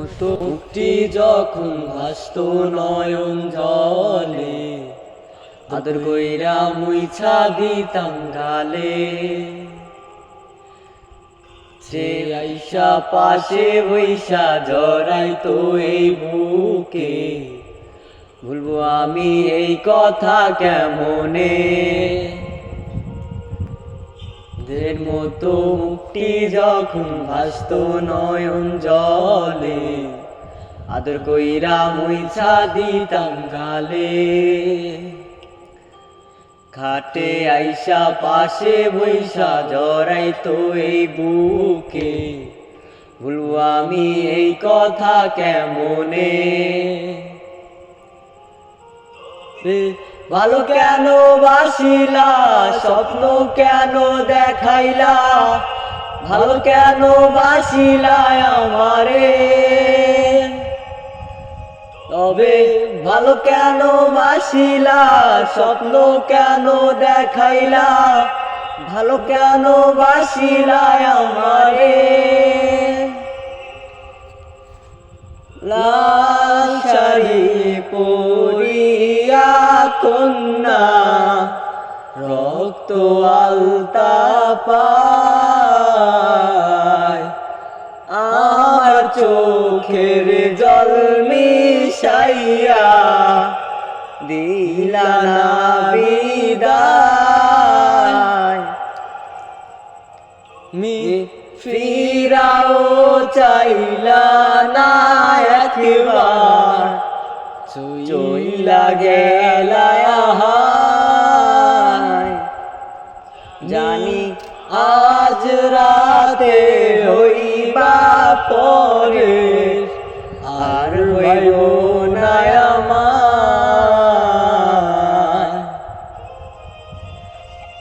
মতো মুক্তি যখন ভাসত নয়ন জলে, আদর কইরা মুইছা দিতাম গালে। সে আইসা পাশে বৈশা জড়াইতো এই বুকে, বলবো আমি এই কথা কেমনে। দের মতো মুক্তি যখন ভাসত নয়ন জলে, আদর কইরা মুইছা দিতাম গালে। খাটে আইসা পাশে বৈশা জড়াইতো এই বুকে, বলবো আমি এই কথা কেমনে। ভালো কেন বাসিলা, স্বপ্ন কেন দেখাইলা, ভালো কেন বাসিলা আমারে। তবে ভালো কেন বাসিলা, স্বপ্ন কেন দেখাইলা, ভালো কেন বাসিলা আমারে। লাল শাড়ি পরিয়া কন্যা, রক্ত আলতা পায়, আমার চোখের জল মিশাইয়া দিলা না বিদায়। ফিরাও চাইলা না একবার, চইলা গেলা। জানি আজ রাতে হইবা পরে, আর হইব